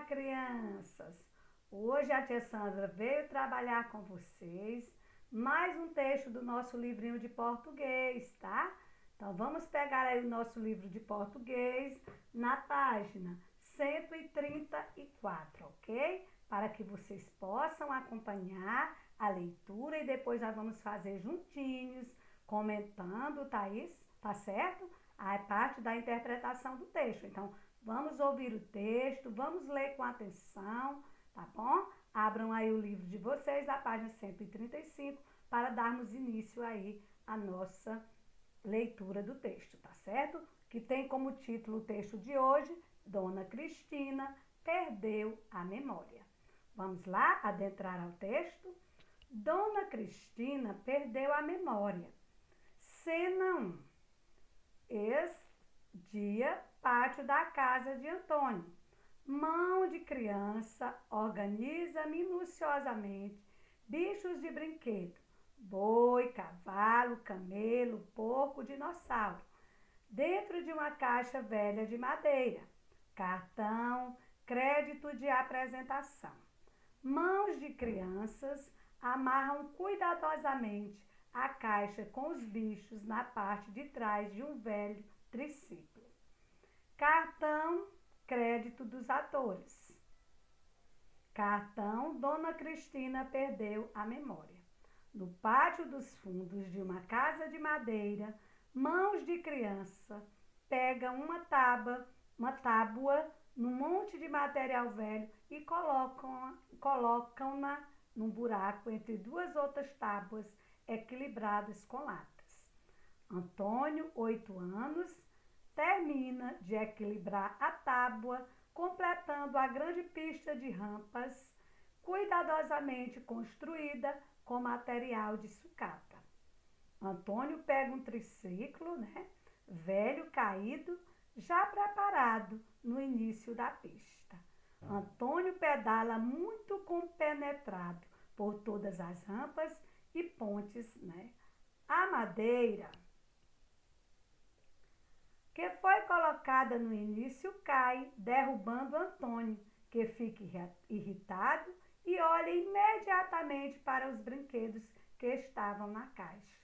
crianças! Hoje a tia Sandra veio trabalhar com vocês mais um texto do nosso livrinho de português, tá? Então vamos pegar aí o nosso livro de português na página 134, ok? Para que vocês possam acompanhar a leitura e depois nós vamos fazer juntinhos, comentando, tá certo? A parte da interpretação do texto. Então, vamos ouvir o texto, vamos ler com atenção, tá bom? Abram aí o livro de vocês, na página 135, para darmos início aí à nossa leitura do texto, tá certo? Que tem como título o texto de hoje, Dona Cristina perdeu a memória. Vamos lá adentrar ao texto? Dona Cristina perdeu a memória. Cena 1. Dia, pátio da casa de Antônio. Mão de criança organiza minuciosamente bichos de brinquedo. Boi, cavalo, camelo, porco, dinossauro. Dentro de uma caixa velha de madeira. Cartão, crédito de apresentação. Mãos de crianças amarram cuidadosamente a caixa com os bichos na parte de trás de um velho triciclo. Cartão, crédito dos atores. Cartão, Dona Cristina perdeu a memória. No pátio dos fundos de uma casa de madeira, mãos de criança pegam uma tábua num monte de material velho e colocam-na num buraco entre duas outras tábuas equilibradas com latas. Antônio, 8 anos, termina de equilibrar a tábua, completando a grande pista de rampas cuidadosamente construída com material de sucata. Antônio pega um triciclo, velho, caído, já preparado no início da pista. Antônio pedala muito compenetrado por todas as rampas e pontes, A madeira que foi colocada no início cai, derrubando Antônio, que fica irritado e olha imediatamente para os brinquedos que estavam na caixa.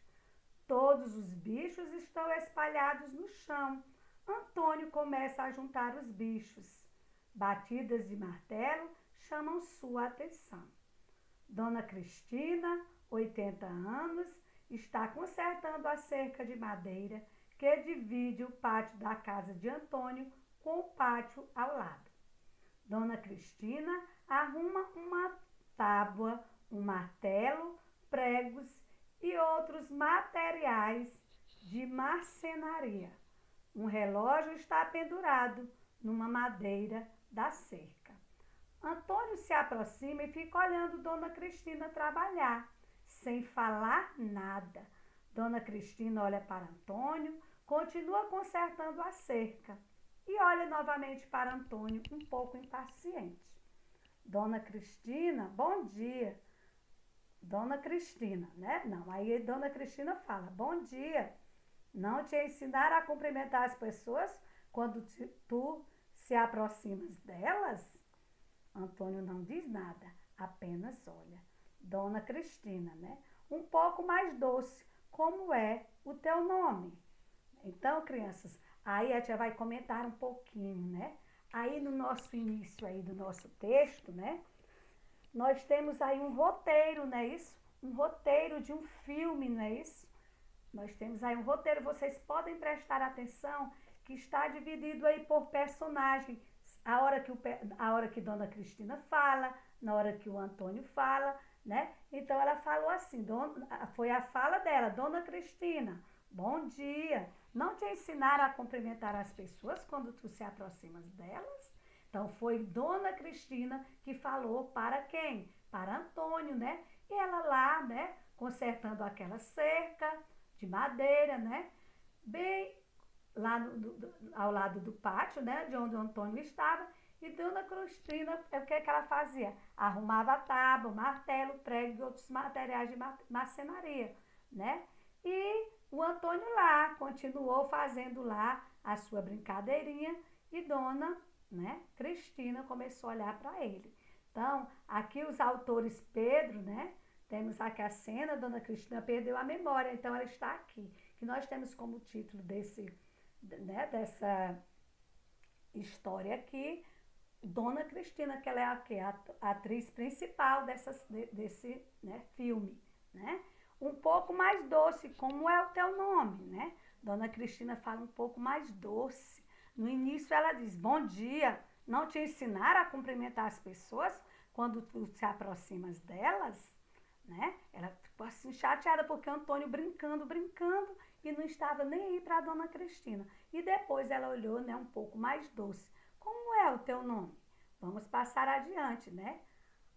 Todos os bichos estão espalhados no chão. Antônio começa a juntar os bichos. Batidas de martelo chamam sua atenção. Dona Cristina, 80 anos, está consertando a cerca de madeira que divide o pátio da casa de Antônio com o pátio ao lado. Dona Cristina arruma uma tábua, um martelo, pregos e outros materiais de marcenaria. Um relógio está pendurado numa madeira da cerca. Antônio se aproxima e fica olhando Dona Cristina trabalhar, sem falar nada. Dona Cristina olha para Antônio, continua consertando a cerca e olha novamente para Antônio, um pouco impaciente. Dona Cristina, bom dia. Dona Cristina, Não, aí Dona Cristina fala, bom dia. Não te ensinaram a cumprimentar as pessoas quando tu se aproximas delas? Antônio não diz nada, apenas olha. Dona Cristina, Um pouco mais doce, como é o teu nome? Então, crianças, aí a tia vai comentar um pouquinho, Aí no nosso início aí do nosso texto, Nós temos aí um roteiro, não é isso? Um roteiro de um filme, não é isso? Nós temos aí um roteiro, vocês podem prestar atenção que está dividido aí por personagem. A hora que Dona Cristina fala, na hora que o Antônio fala, Então ela falou assim, foi a fala dela, Dona Cristina, bom dia. Não te ensinaram a cumprimentar as pessoas quando tu se aproximas delas? Então foi Dona Cristina que falou para quem? Para Antônio, E ela lá, consertando aquela cerca de madeira, Bem lá ao lado do pátio, de onde o Antônio estava. E Dona Cristina, o que ela fazia? Arrumava a tábua, o martelo, o prego e outros materiais de marcenaria, E o Antônio lá continuou fazendo lá a sua brincadeirinha e Dona né, Cristina começou a olhar para ele. Então, aqui os autores Pedro, né, temos aqui a cena, Dona Cristina perdeu a memória, então ela está aqui. Que nós temos como título dessa história aqui, Dona Cristina, que ela é a atriz principal desse, né, filme, né? Um pouco mais doce, como é o teu nome, né? Dona Cristina fala um pouco mais doce. No início ela diz, bom dia, não te ensinaram a cumprimentar as pessoas quando tu se aproximas delas? Né? Ela ficou assim chateada porque o Antônio brincando e não estava nem aí para a Dona Cristina. E depois ela olhou, né, um pouco mais doce. Como é o teu nome? Vamos passar adiante, né?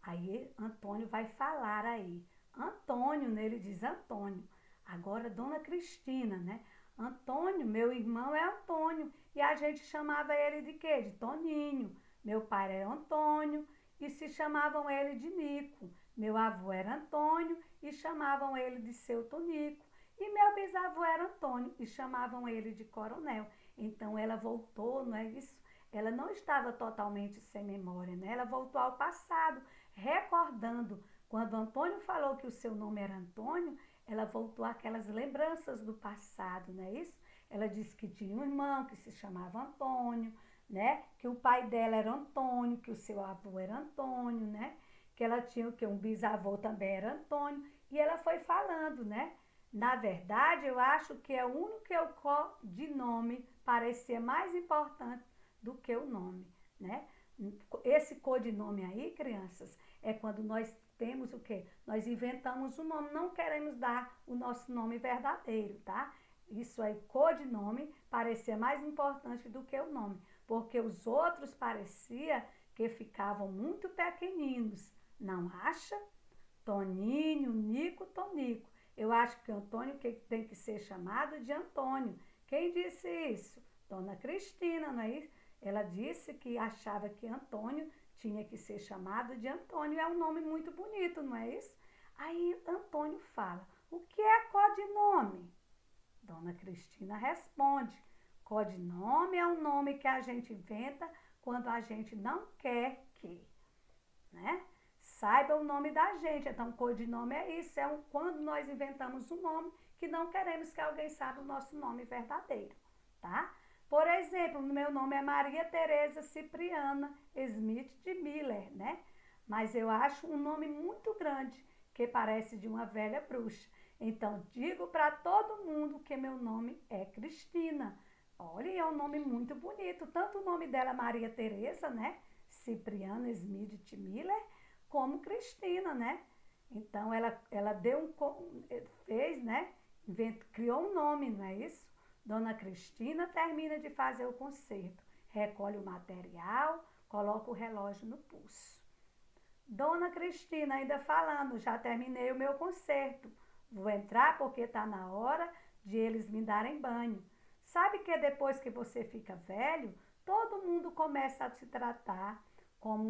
Aí Antônio vai falar aí. Antônio, né? Ele diz Antônio. Agora Dona Cristina, né? Antônio, meu irmão é Antônio. E a gente chamava ele de quê? De Toninho. Meu pai era Antônio e se chamavam ele de Nico. Meu avô era Antônio e chamavam ele de seu Tonico. E meu bisavô era Antônio e chamavam ele de Coronel. Então ela voltou, não é isso? Ela não estava totalmente sem memória, né? Ela voltou ao passado, recordando. Quando Antônio falou que o seu nome era Antônio, ela voltou àquelas lembranças do passado, não é isso? Ela disse que tinha um irmão que se chamava Antônio, né? Que o pai dela era Antônio, que o seu avô era Antônio, né? Que ela tinha que um bisavô também era Antônio. E ela foi falando, né? Na verdade, eu acho que é o único que o codinome parecia mais importante do que o nome, né? Esse codinome aí, crianças, é quando nós temos o quê? Nós inventamos um nome, não queremos dar o nosso nome verdadeiro, tá? Isso aí, codinome, parecia mais importante do que o nome, porque os outros parecia que ficavam muito pequeninos, não acha? Toninho, Nico, Tonico. Eu acho que Antônio tem que ser chamado de Antônio. Quem disse isso? Dona Cristina, não é isso? Ela disse que achava que Antônio tinha que ser chamado de Antônio. É um nome muito bonito, não é isso? Aí Antônio fala, o que é codinome? Dona Cristina responde, codinome é um nome que a gente inventa quando a gente não quer que, né? Saiba o nome da gente. Então, codinome é isso, quando nós inventamos um nome que não queremos que alguém saiba o nosso nome verdadeiro, tá? Por exemplo, meu nome é Maria Tereza Cipriana Smith de Miller, né? Mas eu acho um nome muito grande, que parece de uma velha bruxa. Então, digo para todo mundo que meu nome é Cristina. Olha, é um nome muito bonito. Tanto o nome dela, Maria Tereza, né? Cipriana Smith de Miller, como Cristina, né? Então, ela fez, né? Criou um nome, não é isso? Dona Cristina termina de fazer o concerto, recolhe o material, coloca o relógio no pulso. Dona Cristina ainda falando, já terminei o meu concerto, vou entrar porque está na hora de eles me darem banho. Sabe que depois que você fica velho, todo mundo começa a te tratar como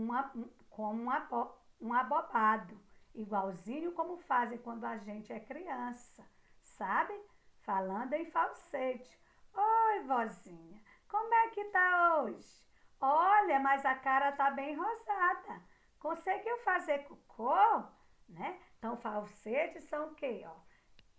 um abobado, igualzinho como fazem quando a gente é criança, sabe? Falando em falsete. Oi, vozinha, como é que tá hoje? Olha, mas a cara tá bem rosada. Conseguiu fazer cocô? Né? Então, falsetes são o quê? Ó?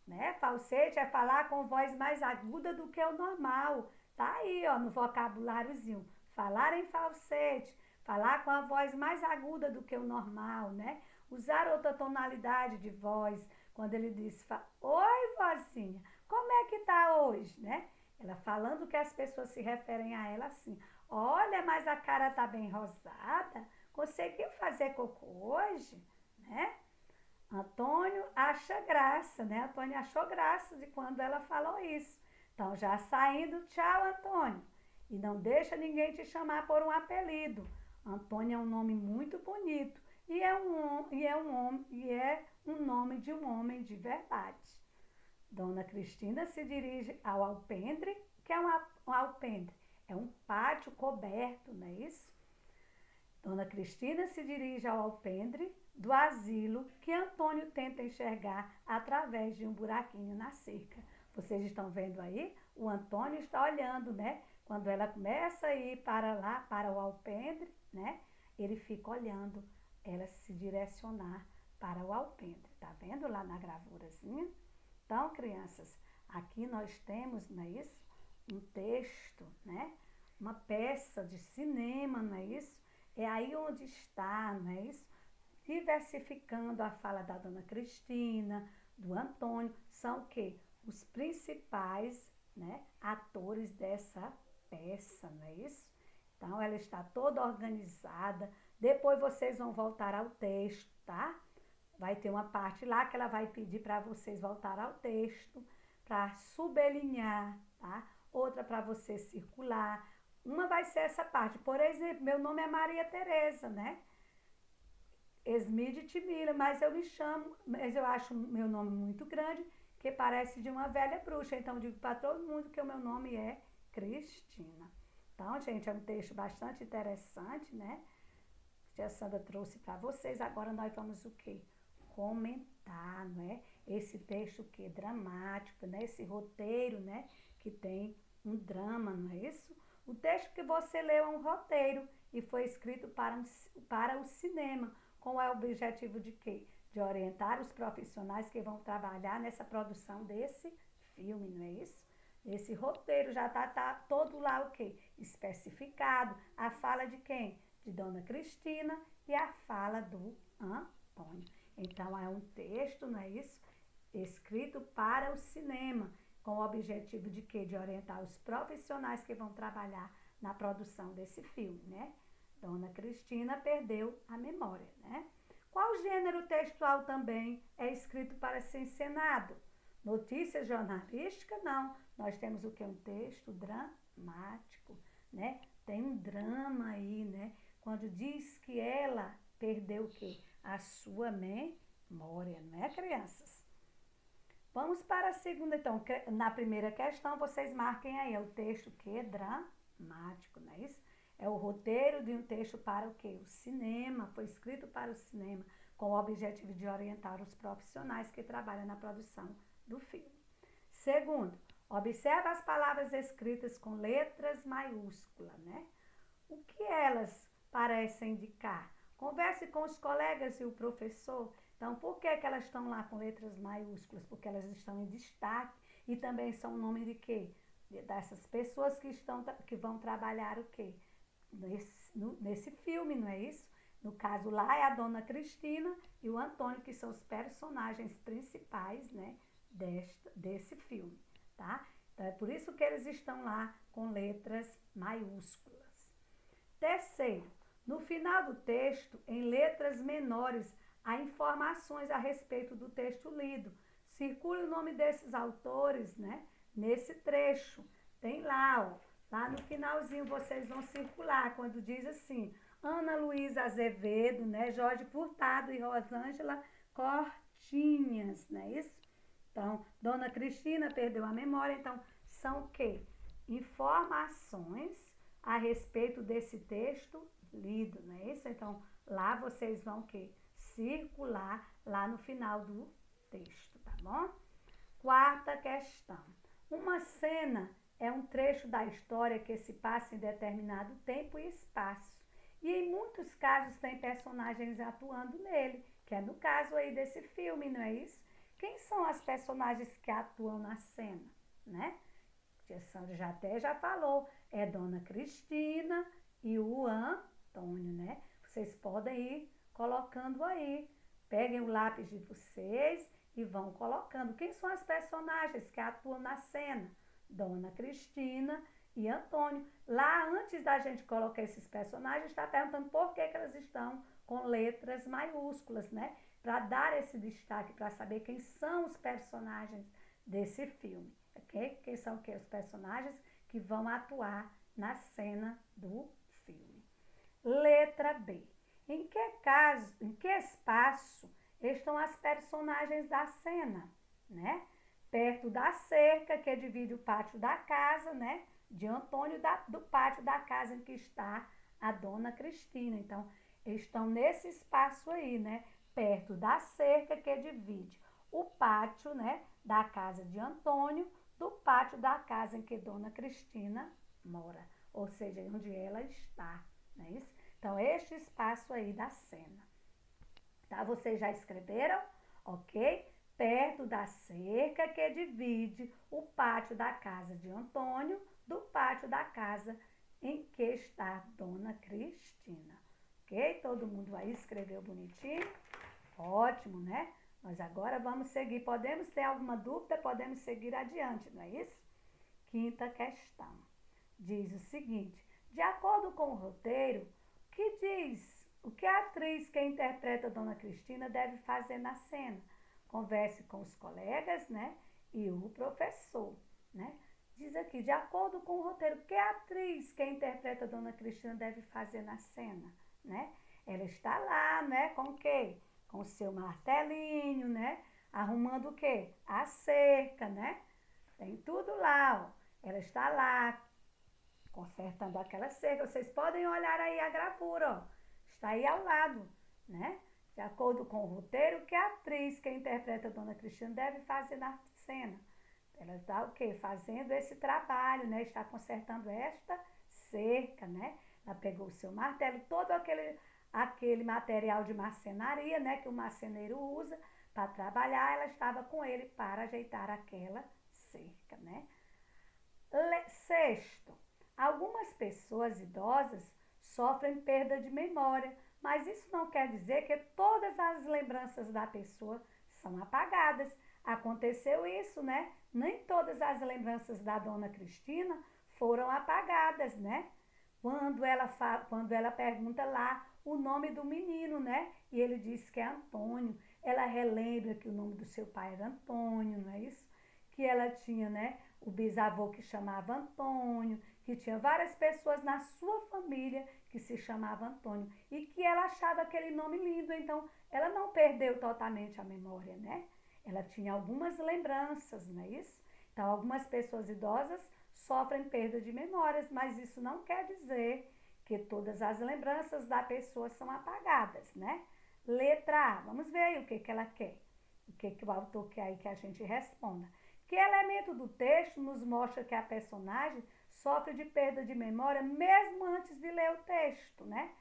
Né? Falsete é falar com voz mais aguda do que o normal. Tá aí, ó, no vocabuláriozinho. Falar em falsete, falar com a voz mais aguda do que o normal, né? Usar outra tonalidade de voz. Quando ele diz, oi, vozinha, como é que tá hoje, né? Ela falando que as pessoas se referem a ela assim. Olha, mas a cara tá bem rosada. Conseguiu fazer cocô hoje, né? Antônio acha graça, né? Antônio achou graça de quando ela falou isso. Então, já saindo, tchau, Antônio. E não deixa ninguém te chamar por um apelido. Antônio é um nome muito bonito e é um nome de um homem de verdade. Dona Cristina se dirige ao alpendre, que é um alpendre, é um pátio coberto, não é isso? Dona Cristina se dirige ao alpendre do asilo que Antônio tenta enxergar através de um buraquinho na cerca. Vocês estão vendo aí? O Antônio está olhando, né, quando ela começa a ir para lá, para o alpendre, né? Ele fica olhando ela se direcionar para o alpendre. Tá vendo lá na gravurazinha? Então, crianças, aqui nós temos, não é isso? Um texto, né? Uma peça de cinema, não é isso? É aí onde está, não é isso? Diversificando a fala da dona Cristina, do Antônio, são o quê? Os principais, né, atores dessa peça, não é isso? Então, ela está toda organizada. Depois vocês vão voltar ao texto, tá? Vai ter uma parte lá que ela vai pedir para vocês voltar ao texto, para sublinhar, tá? Outra para você circular. Uma vai ser essa parte. Por exemplo, meu nome é Maria Tereza, né? Esmide Timira, mas eu acho meu nome muito grande, que parece de uma velha bruxa. Então, digo para todo mundo que o meu nome é Cristina. Então, gente, é um texto bastante interessante, né? Que a Sandra trouxe para vocês. Agora nós vamos o quê? Comentar, não é? Esse texto que é dramático, né? Esse roteiro, né? Que tem um drama, não é isso? O texto que você leu é um roteiro e foi escrito para o cinema, com o objetivo de quê? De orientar os profissionais que vão trabalhar nessa produção desse filme, não é isso? Esse roteiro já tá todo lá o quê? Especificado. A fala de quem? De Dona Cristina e a fala do Antônio. Então, é um texto, não é isso? Escrito para o cinema, com o objetivo de quê? De orientar os profissionais que vão trabalhar na produção desse filme, né? Dona Cristina perdeu a memória, né? Qual gênero textual também é escrito para ser encenado? Notícia jornalística? Não. Nós temos o que? Um texto dramático, né? Tem um drama aí, né? Quando diz que ela perdeu o quê? A sua memória, não é, crianças? Vamos para a segunda, então. Na primeira questão, vocês marquem aí, é o texto que é dramático, não é isso? É o roteiro de um texto para o quê? O cinema, foi escrito para o cinema, com o objetivo de orientar os profissionais que trabalham na produção do filme. Segundo, observe as palavras escritas com letras maiúsculas, né? O que elas parecem indicar? Converse com os colegas e o professor. Então, por que elas estão lá com letras maiúsculas? Porque elas estão em destaque e também são o nome de quê? Dessas pessoas que vão trabalhar o quê? Nesse filme, não é isso? No caso lá é a Dona Cristina e o Antônio, que são os personagens principais, né, desse filme, tá? Então, é por isso que eles estão lá com letras maiúsculas. Terceiro, no final do texto, em letras menores, há informações a respeito do texto lido. Circule o nome desses autores, né, nesse trecho. Tem lá, ó. Lá no finalzinho vocês vão circular, quando diz assim, Ana Luísa Azevedo, né, Jorge Furtado e Rosângela Cortinhas, não é isso? Então, Dona Cristina perdeu a memória, então são o quê? Informações a respeito desse texto lido, não é isso? Então, lá vocês vão o quê? Circular lá no final do texto, tá bom? Quarta questão. Uma cena é um trecho da história que se passa em determinado tempo e espaço. E em muitos casos tem personagens atuando nele, que é no caso aí desse filme, não é isso? Quem são as personagens que atuam na cena, né? Tia Sandra já falou, é Dona Cristina e o Antônio, né? Vocês podem ir colocando aí. Peguem o lápis de vocês e vão colocando. Quem são as personagens que atuam na cena? Dona Cristina e Antônio. Lá, antes da gente colocar esses personagens, está perguntando por que elas estão com letras maiúsculas, né? Para dar esse destaque, para saber quem são os personagens desse filme, ok? Quem são os personagens que vão atuar na cena do filme. Letra B. Em que espaço estão as personagens da cena, né? Perto da cerca que divide o pátio da casa, né? De Antônio, do pátio da casa em que está a Dona Cristina. Então, estão nesse espaço aí, né? Perto da cerca que divide o pátio, né? Da casa de Antônio, do pátio da casa em que Dona Cristina mora, ou seja, onde ela está, não é isso? Então, este espaço aí da cena. Tá? Vocês já escreveram? Ok? Perto da cerca que divide o pátio da casa de Antônio do pátio da casa em que está Dona Cristina. Ok? Todo mundo aí escreveu bonitinho? Ótimo, né? Nós agora vamos seguir. Podemos ter alguma dúvida? Podemos seguir adiante, não é isso? Quinta questão. Diz o seguinte: de acordo com o roteiro, o que a atriz que interpreta Dona Cristina deve fazer na cena? Converse com os colegas, né? E o professor, né? Diz aqui, de acordo com o roteiro, o que a atriz que interpreta Dona Cristina deve fazer na cena, né? Ela está lá, né? Com o quê? Com o seu martelinho, né? Arrumando o quê? A cerca, né? Tem tudo lá, ó. Ela está lá, consertando aquela cerca. Vocês podem olhar aí a gravura, ó. Está aí ao lado, né? De acordo com o roteiro, o que a atriz que interpreta a Dona Cristina deve fazer na cena? Ela está o quê? Fazendo esse trabalho, né? Está consertando esta cerca, né? Ela pegou o seu martelo, todo aquele material de marcenaria, né? Que o marceneiro usa para trabalhar, ela estava com ele para ajeitar aquela cerca, né? Sexto, algumas pessoas idosas sofrem perda de memória, mas isso não quer dizer que todas as lembranças da pessoa são apagadas. Aconteceu isso, né? Nem todas as lembranças da Dona Cristina foram apagadas, né? Quando ela pergunta lá o nome do menino, né? E ele diz que é Antônio. Ela relembra que o nome do seu pai era Antônio, não é isso? Que ela tinha, né? O bisavô que chamava Antônio, que tinha várias pessoas na sua família que se chamava Antônio e que ela achava aquele nome lindo, então ela não perdeu totalmente a memória, né? Ela tinha algumas lembranças, não é isso? Então, algumas pessoas idosas sofrem perda de memórias, mas isso não quer dizer que todas as lembranças da pessoa são apagadas, né? Letra A, vamos ver aí o que ela quer, o que o autor quer aí que a gente responda. Que elemento do texto nos mostra que a personagem sofre de perda de memória mesmo antes de ler o texto, né?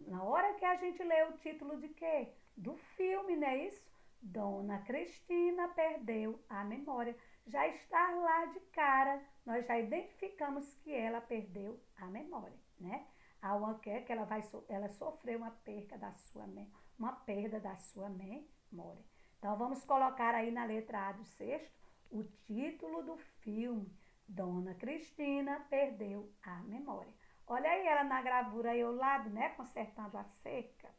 Na hora que a gente lê o título de quê? Do filme, não é isso? Dona Cristina perdeu a memória. Já está lá de cara, nós já identificamos que ela perdeu a memória, né? Que ela sofreu uma perda da sua memória. Então, vamos colocar aí na letra A do sexto o título do filme. Dona Cristina perdeu a memória. Olha aí ela na gravura aí ao lado, né? Consertando a cerca.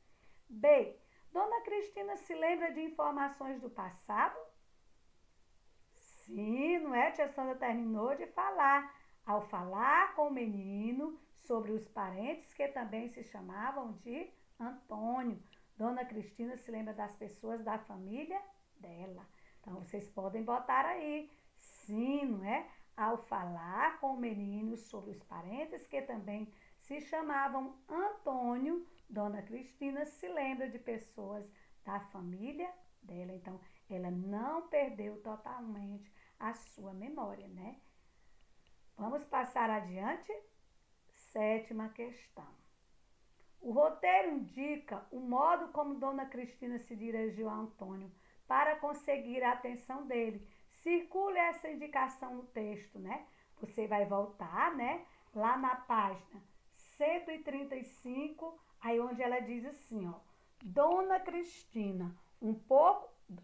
B. Dona Cristina se lembra de informações do passado? Sim, não é? Tia Sandra terminou de falar. Ao falar com o menino sobre os parentes que também se chamavam de Antônio. Dona Cristina se lembra das pessoas da família dela. Então, vocês podem botar aí. Sim, não é? Ao falar com o menino sobre os parentes que também se chamavam Antônio, Dona Cristina se lembra de pessoas da família dela. Então, ela não perdeu totalmente a sua memória, né? Vamos passar adiante? Sétima questão. O roteiro indica o modo como Dona Cristina se dirigiu a Antônio para conseguir a atenção dele. Circule essa indicação no texto, né? Você vai voltar, né? Lá na página 135, aí onde ela diz assim, ó. Dona Cristina,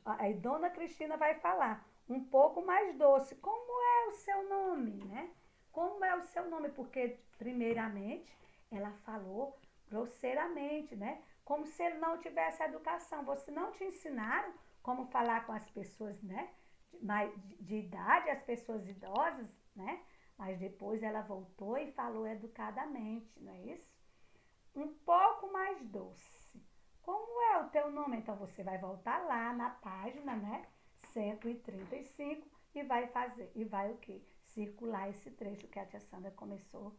aí Dona Cristina vai falar, um pouco mais doce. Como é o seu nome, né? Como é o seu nome? Porque, primeiramente, ela falou grosseiramente, né? Como se ele não tivesse educação. Você não te ensinaram como falar com as pessoas, né? De idade, as pessoas idosas, né? Mas depois ela voltou e falou educadamente, não é isso? Um pouco mais doce. Como é o teu nome? Então você vai voltar lá na página, né? 135 e vai o quê? Circular esse trecho que a tia Sandra começou,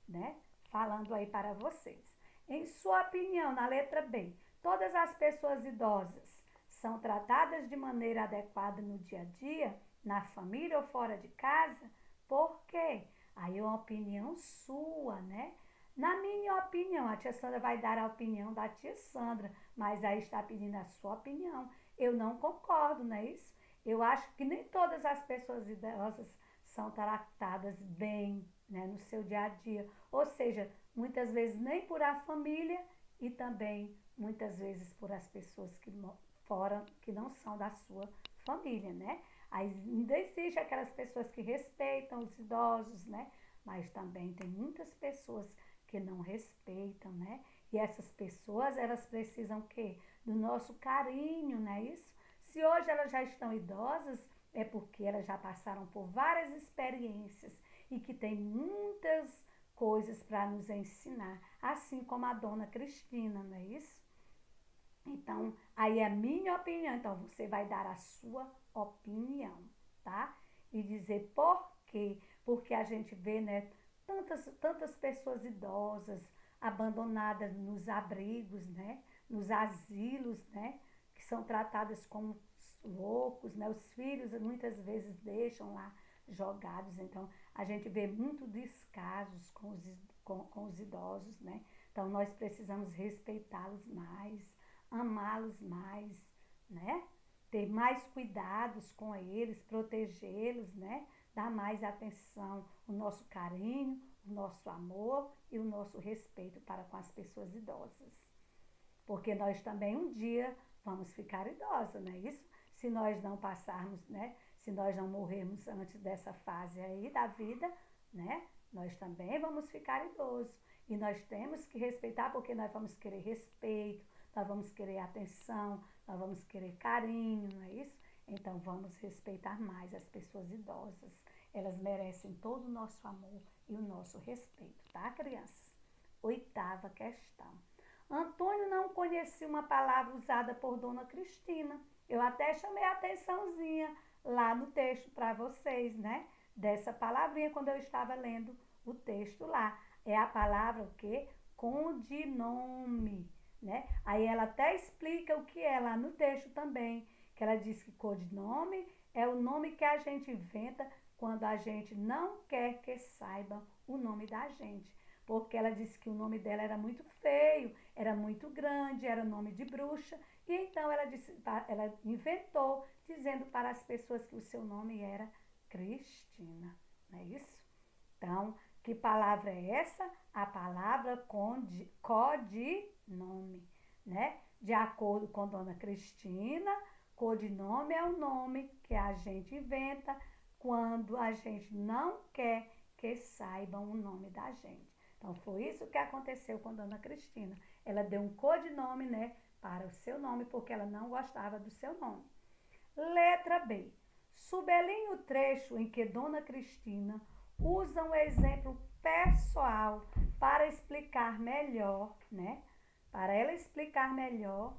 né? Falando aí para vocês. Em sua opinião, na letra B, todas as pessoas idosas são tratadas de maneira adequada no dia a dia, na família ou fora de casa? Por quê? Aí é uma opinião sua, né? Na minha opinião, a tia Sandra vai dar a opinião da tia Sandra, mas aí está pedindo a sua opinião. Eu não concordo, não é isso? Eu acho que nem todas as pessoas idosas são tratadas bem, né, no seu dia a dia. Ou seja, muitas vezes nem por a família e também muitas vezes por as pessoas que não são da sua família, né? Aí ainda existe aquelas pessoas que respeitam os idosos, né? Mas também tem muitas pessoas que não respeitam, né? E essas pessoas, elas precisam o quê? Do nosso carinho, não é isso? Se hoje elas já estão idosas, é porque elas já passaram por várias experiências e que tem muitas coisas para nos ensinar, assim como a dona Cristina, não é isso? Então, aí é a minha opinião. Então, você vai dar a sua opinião, tá? E dizer por quê. Porque a gente vê, né, tantas pessoas idosas abandonadas nos abrigos, né? Nos asilos, né? Que são tratadas como loucos, né? Os filhos muitas vezes deixam lá jogados. Então, a gente vê muito descasos com os idosos, né? Então, nós precisamos respeitá-los mais, amá-los mais, né? Ter mais cuidados com eles, protegê-los, né? Dar mais atenção, o nosso carinho, o nosso amor e o nosso respeito para com as pessoas idosas. Porque nós também um dia vamos ficar idosos, não é isso? Se nós não passarmos, né? Se nós não morrermos antes dessa fase aí da vida, né? Nós também vamos ficar idosos. E nós temos que respeitar, porque nós vamos querer respeito, nós vamos querer atenção, nós vamos querer carinho, não é isso? Então vamos respeitar mais as pessoas idosas. Elas merecem todo o nosso amor e o nosso respeito, tá, crianças? 8ª questão. Antônio não conhecia uma palavra usada por Dona Cristina. Eu até chamei a atençãozinha lá no texto para vocês, né? Dessa palavrinha quando eu estava lendo o texto lá. É a palavra o quê? Codinome, né? Aí ela até explica o que é lá no texto também, que ela diz que codinome é o nome que a gente inventa quando a gente não quer que saibam o nome da gente. Porque ela disse que o nome dela era muito feio, era muito grande, era nome de bruxa, e então ela inventou, dizendo para as pessoas que o seu nome era Cristina, não é isso? Então, que palavra é essa? A palavra codinome, né? De acordo com Dona Cristina, codinome é o nome que a gente inventa quando a gente não quer que saibam o nome da gente. Então, foi isso que aconteceu com Dona Cristina. Ela deu um codinome, né, para o seu nome, porque ela não gostava do seu nome. Letra B. Sublinhe o trecho em que Dona Cristina usa um exemplo pessoal para explicar melhor, né? Para ela explicar melhor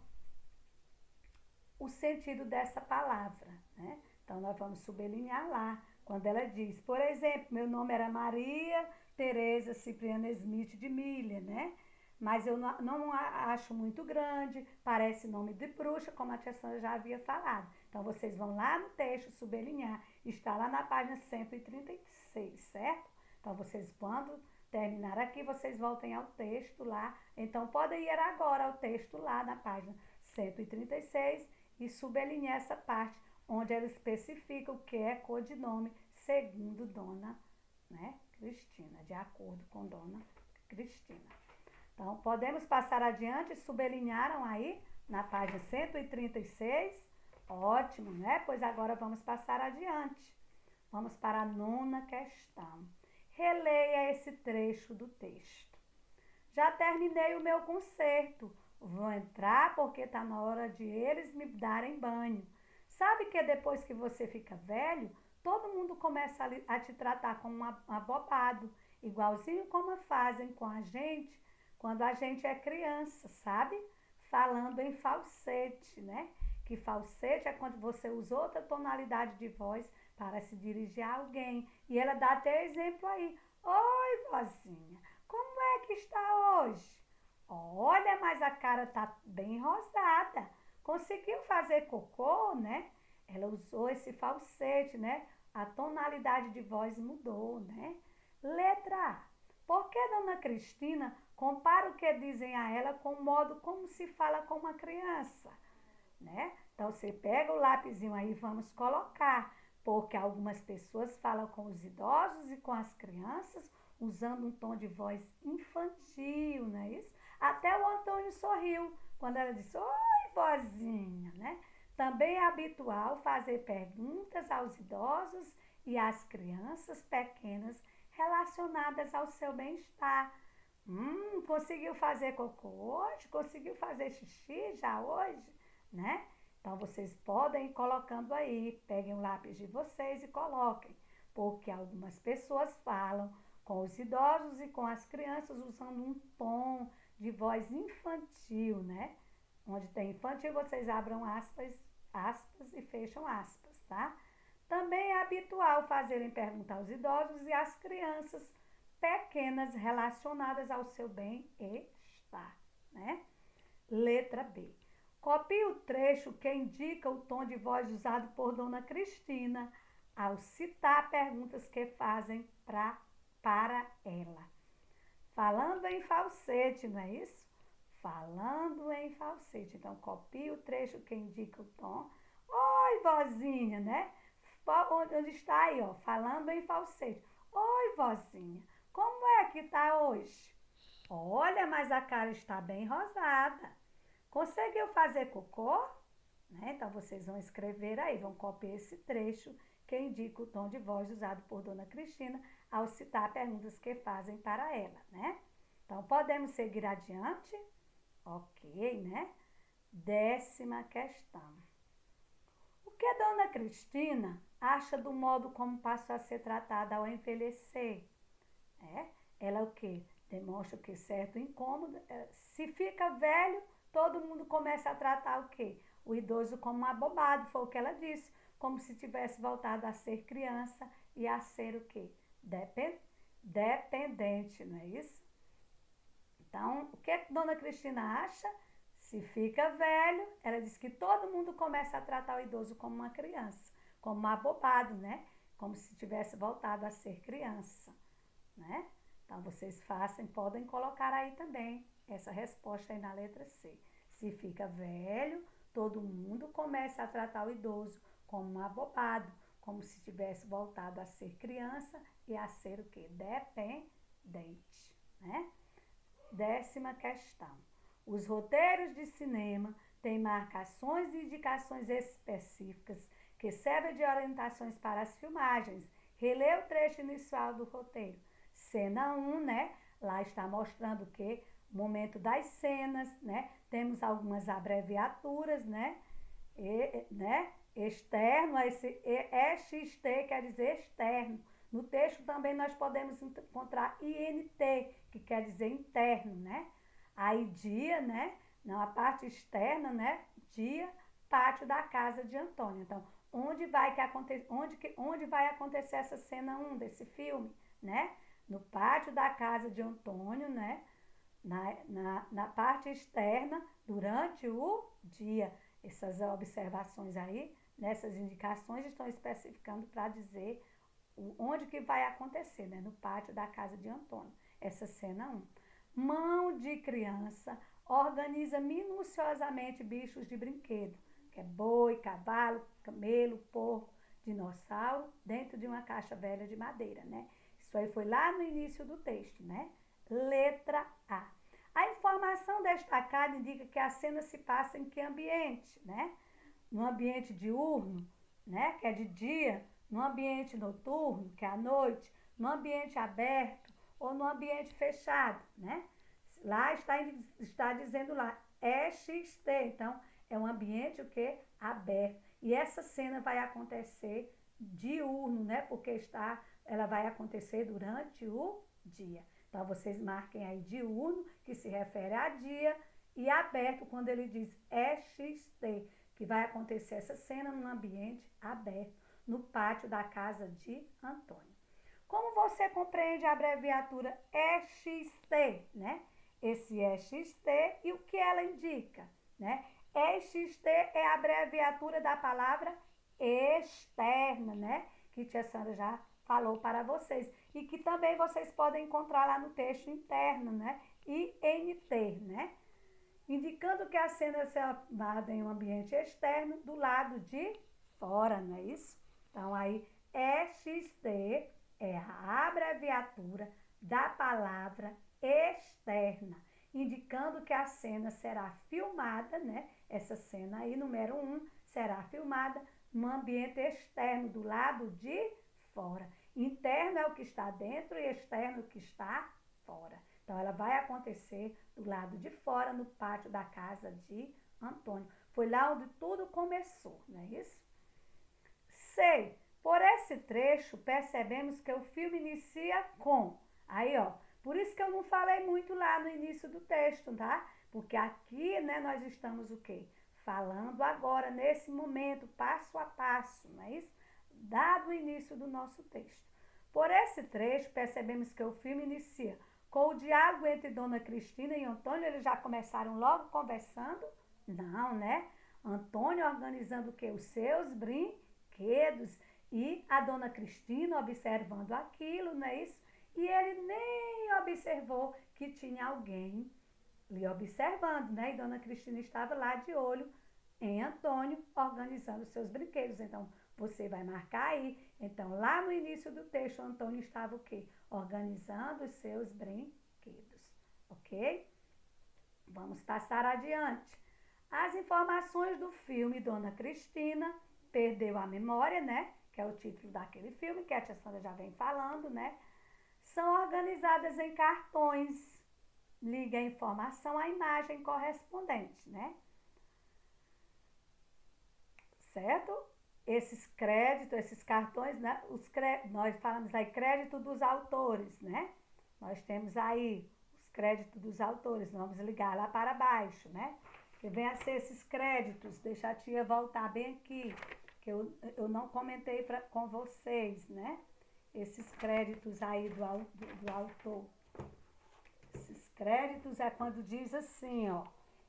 o sentido dessa palavra, né? Então, nós vamos sublinhar lá, quando ela diz, por exemplo, meu nome era Maria Tereza Cipriana Smith de Milha, né? Mas eu não acho muito grande, parece nome de bruxa, como a tia Sandra já havia falado. Então, vocês vão lá no texto sublinhar, está lá na página 136, certo? Então, vocês, quando terminar aqui, vocês voltem ao texto lá. Então, podem ir agora ao texto lá na página 136 e sublinhar essa parte onde ela especifica o que é codinome segundo Dona, né, Cristina, de acordo com Dona Cristina. Então, podemos passar adiante, sublinharam aí na página 136? Ótimo, né? Pois agora vamos passar adiante. Vamos para a 9ª questão. Releia esse trecho do texto. Já terminei o meu concerto. Vou entrar porque está na hora de eles me darem banho. Sabe que depois que você fica velho, todo mundo começa a te tratar como um abobado, igualzinho como fazem com a gente quando a gente é criança, sabe? Falando em falsete, né? Que falsete é quando você usa outra tonalidade de voz para se dirigir a alguém. E ela dá até exemplo aí. Oi, vozinha, como é que está hoje? Olha, mas a cara tá bem rosada. Conseguiu fazer cocô, né? Ela usou esse falsete, né? A tonalidade de voz mudou, né? Letra A. Por que Dona Cristina compara o que dizem a ela com o modo como se fala com uma criança? Né? Então, você pega o lapisinho aí e vamos colocar, porque algumas pessoas falam com os idosos e com as crianças usando um tom de voz infantil, não é isso? Até o Antônio sorriu quando ela disse, oi, vozinha, né? Também é habitual fazer perguntas aos idosos e às crianças pequenas relacionadas ao seu bem-estar. Conseguiu fazer cocô hoje? Conseguiu fazer xixi já hoje? Né? Então, vocês podem ir colocando aí, peguem o lápis de vocês e coloquem, porque algumas pessoas falam com os idosos e com as crianças usando um tom de voz infantil, né? Onde tem infantil, vocês abram aspas, aspas e fecham aspas, tá? Também é habitual fazerem perguntas aos idosos e às crianças pequenas relacionadas ao seu bem-estar, né? Letra B. Copie o trecho que indica o tom de voz usado por Dona Cristina ao citar perguntas que fazem para ela. Falando em falsete, não é isso? Falando em falsete. Então, copie o trecho que indica o tom. Oi, vozinha, né? Onde está aí, ó? Falando em falsete. Oi, vozinha, como é que tá hoje? Olha, mas a cara está bem rosada. Conseguiu fazer cocô? Né? Então, vocês vão escrever aí, vão copiar esse trecho que indica o tom de voz usado por Dona Cristina ao citar perguntas que fazem para ela, né? Então, podemos seguir adiante? Ok, né? 10ª questão. O que a Dona Cristina acha do modo como passou a ser tratada ao envelhecer? Ela o quê? Demonstra que certo incômodo. Se fica velho, todo mundo começa a tratar o quê? O idoso como um abobado, foi o que ela disse, como se tivesse voltado a ser criança e a ser o quê? Dependente, não é isso? Então, o que a Dona Cristina acha? Se fica velho, ela diz que todo mundo começa a tratar o idoso como uma criança, como um abobado, né? Como se tivesse voltado a ser criança, né? Então, vocês podem colocar aí também essa resposta aí na letra C. Se fica velho, todo mundo começa a tratar o idoso como um abobado, como se tivesse voltado a ser criança e a ser o quê? Dependente, né? 10ª questão. Os roteiros de cinema têm marcações e indicações específicas que servem de orientações para as filmagens. Relê o trecho inicial do roteiro. Cena 1, né? Lá está mostrando o quê? O momento das cenas, né? Temos algumas abreviaturas, né? Externo, esse EXT quer dizer externo. No texto também nós podemos encontrar INT, que quer dizer interno, né? Aí dia, né? Não, a parte externa, né? Dia, pátio da casa de Antônio. Então, onde vai acontecer essa cena 1 desse filme, né? No pátio da casa de Antônio, né? Na parte externa, durante o dia. Essas observações aí, nessas indicações, estão especificando para dizer onde que vai acontecer, né? No pátio da casa de Antônio. Essa cena 1. Mão de criança organiza minuciosamente bichos de brinquedo, que é boi, cavalo, camelo, porco, dinossauro, dentro de uma caixa velha de madeira, né? Isso aí foi lá no início do texto, né? Letra A. A informação destacada indica que a cena se passa em que ambiente, né? No ambiente diurno, né? Que é de dia, no ambiente noturno, que é à noite, no ambiente aberto ou no ambiente fechado, né? Lá está dizendo lá, EXT, então é um ambiente o quê? Aberto. E essa cena vai acontecer diurno, né? Porque ela vai acontecer durante o dia. Então, vocês marquem aí diurno, que se refere a dia, e aberto, quando ele diz EXT, que vai acontecer essa cena num ambiente aberto, no pátio da casa de Antônio. Como você compreende a abreviatura EXT, né? Esse EXT e o que ela indica, né? EXT é a abreviatura da palavra externa, né? Que tia Sandra já falou para vocês. e que também vocês podem encontrar lá no texto interno, né? INT, né? Indicando que a cena é filmada em um ambiente externo do lado de fora, não é isso? Então, aí, EXT é a abreviatura da palavra externa, indicando que a cena será filmada, né? Essa cena aí, número 1, será filmada no ambiente externo, do lado de fora. Interno é o que está dentro e externo é o que está fora. Então, ela vai acontecer do lado de fora, no pátio da casa de Antônio. Foi lá onde tudo começou, não é isso? Sei, por esse trecho, percebemos que o filme inicia com... Aí, ó, por isso que eu não falei muito lá no início do texto, tá? Porque aqui, né, nós estamos o quê? Falando agora, nesse momento, passo a passo, não é isso? Dado o início do nosso texto. Por esse trecho, percebemos que o filme inicia com o diálogo entre Dona Cristina e Antônio. Eles já começaram logo conversando? Não, né? Antônio organizando o quê? Os seus brinquedos e a Dona Cristina observando aquilo, não é isso? E ele nem observou que tinha alguém lhe observando, né? E Dona Cristina estava lá de olho em Antônio organizando os seus brinquedos. Então, você vai marcar aí. Então, lá no início do texto, Antônio estava o quê? Organizando os seus brinquedos, ok? Vamos passar adiante. As informações do filme Dona Cristina Perdeu a Memória, né? Que é o título daquele filme, que a tia Sandra já vem falando, né? São organizadas em cartões. Ligue a informação à imagem correspondente, né? Certo? Esses créditos, esses cartões, né? Nós falamos aí crédito dos autores, né? Nós temos aí os créditos dos autores. Vamos ligar lá para baixo, né? Que vem a ser esses créditos. Deixa a tia voltar bem aqui, que eu não comentei com vocês, né? Esses créditos aí do autor. Esses créditos é quando diz assim, ó.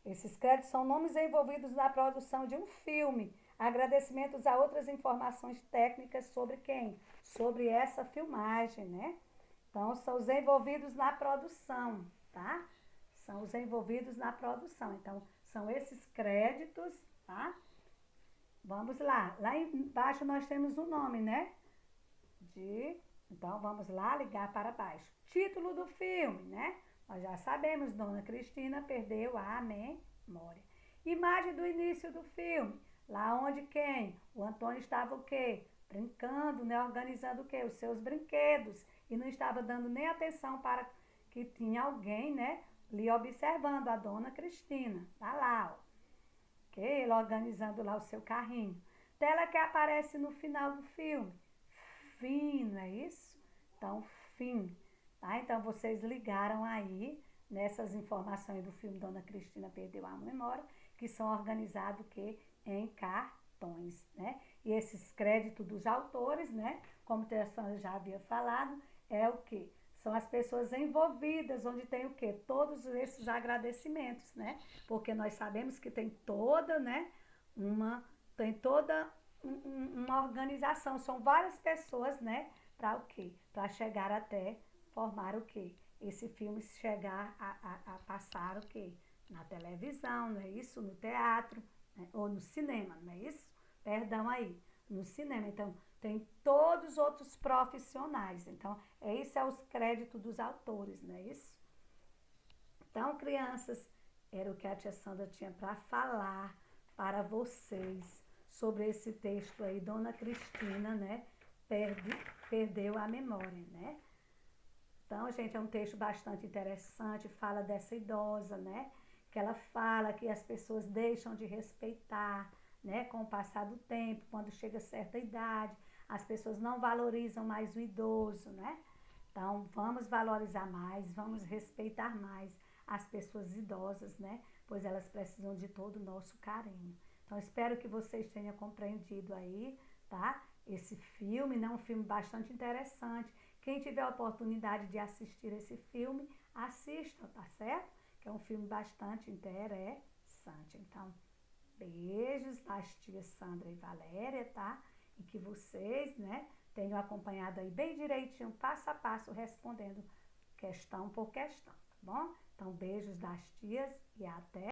Esses créditos são nomes envolvidos na produção de um filme. Agradecimentos a outras informações técnicas sobre quem? Sobre essa filmagem, né? Então, são os envolvidos na produção, tá? São os envolvidos na produção. Então, são esses créditos, tá? Vamos lá. Lá embaixo nós temos o nome, né? Então, vamos lá ligar para baixo. Título do filme, né? Nós já sabemos, Dona Cristina perdeu a memória. Imagem do início do filme. Lá onde quem? O Antônio estava o quê? Brincando, né? Organizando o quê? Os seus brinquedos. E não estava dando nem atenção para que tinha alguém, né? Lhe observando, a Dona Cristina. Tá lá, ó. Ok? Ele organizando lá o seu carrinho. Tela que aparece no final do filme. Fim, não é isso? Então, fim. Tá? Então, vocês ligaram aí nessas informações do filme Dona Cristina Perdeu a Memória, que são organizados que em cartões, né? E esses créditos dos autores, né? Como a Sandra já havia falado, é o quê? São as pessoas envolvidas, onde tem o quê? Todos esses agradecimentos, né? Porque nós sabemos que tem toda, né? Uma organização, são várias pessoas, né? Para o quê? Para chegar até formar o quê? Esse filme chegar a passar o quê? Na televisão, não é isso? No teatro, né? Ou no cinema, não é isso? Perdão aí, no cinema. Então, tem todos os outros profissionais. Então, isso é os créditos dos autores, não é isso? Então, crianças, era o que a tia Sandra tinha para falar para vocês sobre esse texto aí, Dona Cristina, né? Perdeu a memória, né? Então, gente, é um texto bastante interessante, fala dessa idosa, né? Que ela fala que as pessoas deixam de respeitar, né? Com o passar do tempo, quando chega certa idade, as pessoas não valorizam mais o idoso, né? Então, vamos valorizar mais, vamos respeitar mais as pessoas idosas, né? Pois elas precisam de todo o nosso carinho. Então, espero que vocês tenham compreendido aí, tá? Esse filme, né? Um filme bastante interessante. Quem tiver a oportunidade de assistir esse filme, assistam, tá certo? Que é um filme bastante interessante. Então, beijos das tias Sandra e Valéria, tá? E que vocês, né, tenho acompanhado aí bem direitinho, passo a passo, respondendo questão por questão, tá bom? Então, beijos das tias e até